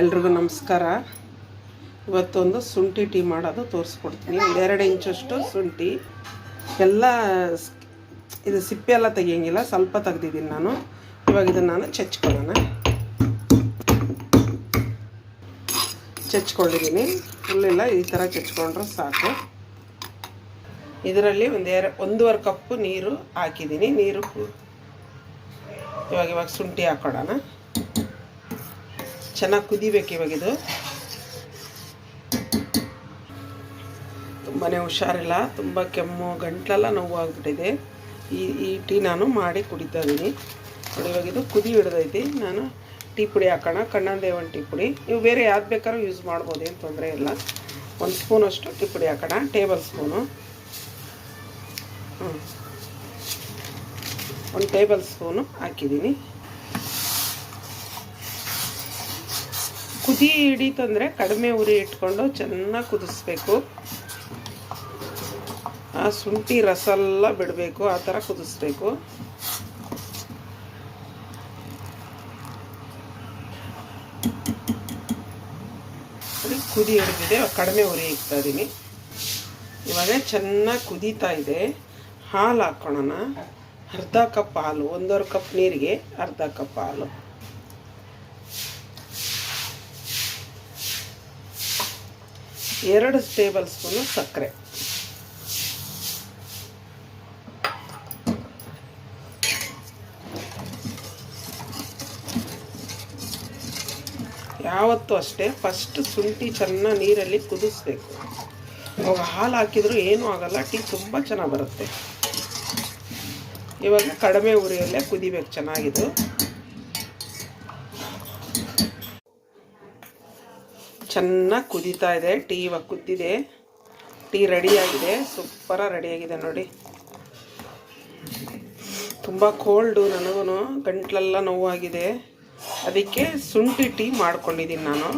ಎಲ್ರಿಗೂ ನಮಸ್ಕಾರ. ಇವತ್ತೊಂದು ಶುಂಠಿ ಟೀ ಮಾಡೋದು ತೋರಿಸ್ಕೊಡ್ತೀನಿ. 2 ಇಂಚಷ್ಟು ಶುಂಠಿ ಎಲ್ಲ ಇದು ಸಿಪ್ಪೆ ಎಲ್ಲ ತೆಗಿಯಂಗಿಲ್ಲ, ಸ್ವಲ್ಪ ತೆಗ್ದಿದ್ದೀನಿ ನಾನು. ಇವಾಗ ಇದನ್ನು ನಾನು ಚಚ್ಕೊಂಡಿದ್ದೀನಿ. ಫುಲ್ಲೆಲ್ಲ ಈ ಥರ ಚಚ್ಕೊಂಡ್ರೆ ಸಾಕು. ಇದರಲ್ಲಿ 1.5 ಕಪ್ಪು ನೀರು ಹಾಕಿದ್ದೀನಿ. ಇವಾಗ ಶುಂಠಿ ಹಾಕೋಣ. ಚೆನ್ನಾಗಿ ಕುದಿಬೇಕು. ಇವಾಗ ಇದು ತುಂಬಾ ಹುಷಾರಿಲ್ಲ, ತುಂಬ ಕೆಮ್ಮು, ಗಂಟ್ಲೆಲ್ಲ ನೋವು ಆಗಿಬಿಟ್ಟಿದೆ. ಈ ಟೀ ನಾನು ಮಾಡಿ ಕುಡಿತಾ ಇದ್ದೀನಿ ನೋಡಿ. ಇವಾಗ ಇದು ಕುದಿ ಹಿಡ್ದೈತಿ. ನಾನು ಟೀ ಪುಡಿ ಹಾಕೋಣ. ಕಣ್ಣಂದೇವನ್ ಟೀ ಪುಡಿ. ನೀವು ಬೇರೆ ಯಾವ್ದು ಬೇಕಾದ್ರೂ ಯೂಸ್ ಮಾಡ್ಬೋದು, ಏನು ತೊಂದರೆ ಇಲ್ಲ. 1 ಸ್ಪೂನಷ್ಟು ಟೀ ಪುಡಿ ಹಾಕೋಣ, ಟೇಬಲ್ ಸ್ಪೂನು. 1 ಟೇಬಲ್ ಸ್ಪೂನು ಹಾಕಿದ್ದೀನಿ. ಕುದಿ ಹಿಡೀತಂದರೆ ಕಡಿಮೆ ಉರಿ ಇಟ್ಕೊಂಡು ಚೆನ್ನಾಗಿ ಕುದಿಸ್ಬೇಕು. ಆ ಶುಂಠಿ ರಸ ಎಲ್ಲ ಬಿಡಬೇಕು, ಆ ಥರ ಕುದಿಸ್ಬೇಕು. ಕುದಿ ಹಿಡಿದಿದೆ, ಕಡಿಮೆ ಉರಿ ಇಕ್ತಾ ಇದ್ದೀನಿ. ಇವಾಗ ಚೆನ್ನಾಗಿ ಕುದೀತಾ ಇದೆ. ಹಾಲು ಹಾಕ್ಕೊಳ್ಳೋಣ. ಅರ್ಧ ಕಪ್ ಹಾಲು, 1.5 ಕಪ್ ನೀರಿಗೆ ಅರ್ಧ ಕಪ್ ಹಾಲು. ಎರಡು ಟೇಬಲ್ ಸ್ಪೂನು ಸಕ್ಕರೆ. ಯಾವತ್ತೂ ಅಷ್ಟೇ ಫಸ್ಟ್ ಶುಂಠಿ ಚೆನ್ನಾಗಿ ನೀರಲ್ಲಿ ಕುದಿಸ್ಬೇಕು. ಅವಾಗ ಹಾಲು ಹಾಕಿದರೂ ಏನೂ ಆಗಲ್ಲ, ಟೀ ತುಂಬ ಚೆನ್ನಾಗಿ ಬರುತ್ತೆ. ಇವಾಗ ಕಡಿಮೆ ಉರಿಯಲ್ಲೇ ಕುದಿಬೇಕು ಚೆನ್ನಾಗಿದ್ದು. ಚೆನ್ನಾಗಿ ಕುದೀತಾ ಇದೆ ಟೀ. ಇವಾಗ ಕುದ್ದಿದೆ, ಟೀ ರೆಡಿಯಾಗಿದೆ. ಸೂಪರಾಗಿ ರೆಡಿಯಾಗಿದೆ ನೋಡಿ. ತುಂಬ ಕೋಲ್ಡು, ನನಗೂ ಗಂಟ್ಲೆಲ್ಲ ನೋವಾಗಿದೆ. ಅದಕ್ಕೆ ಶುಂಠಿ ಟೀ ಮಾಡ್ಕೊಂಡಿದ್ದೀನಿ ನಾನು.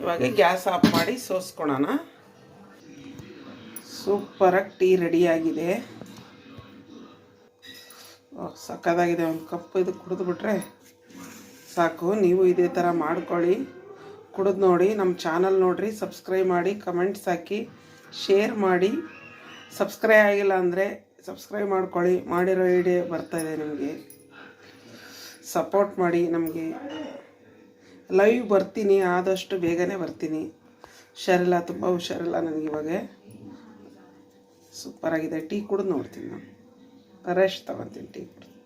ಇವಾಗ ಗ್ಯಾಸ್ ಆಫ್ ಮಾಡಿ ಸೋಸ್ಕೊಳ್ಳೋಣ. ಸೂಪರಾಗಿ ಟೀ ರೆಡಿಯಾಗಿದೆ. ಸಕ್ಕತ್ತಾಗಿದೆ. 1 ಕಪ್ ಇದು ಕುಡಿದ್ಬಿಟ್ರೆ ಸಾಕು. ನೀವು ಇದೇ ಥರ ಮಾಡ್ಕೊಳ್ಳಿ, ಕುಡಿದು ನೋಡಿ. ನಮ್ಮ ಚಾನಲ್ ನೋಡಿರಿ, ಸಬ್ಸ್ಕ್ರೈಬ್ ಮಾಡಿ, ಕಮೆಂಟ್ಸ್ ಹಾಕಿ, ಶೇರ್ ಮಾಡಿ. ಸಬ್ಸ್ಕ್ರೈಬ್ ಆಗಿಲ್ಲ ಅಂದರೆ ಸಬ್ಸ್ಕ್ರೈಬ್ ಮಾಡ್ಕೊಳ್ಳಿ. ಮಾಡಿರೋ ವಿಡಿಯೋ ಬರ್ತಾಯಿದೆ ನಿಮಗೆ. ಸಪೋರ್ಟ್ ಮಾಡಿ ನಮಗೆ. ಲೈವ್ ಬರ್ತೀನಿ, ಆದಷ್ಟು ಬೇಗನೆ ಬರ್ತೀನಿ. ಹುಷಾರಿಲ್ಲ, ತುಂಬ ಹುಷಾರಿಲ್ಲ ನನಗಿವಾಗ. ಸೂಪರಾಗಿದೆ. ಟೀ ಕುಡಿದು ನೋಡ್ತೀನಿ ನಾನು. ರೆಸ್ಟ್ ತೊಗೊತೀನಿ, ಟೀ ಕುಡಿದು.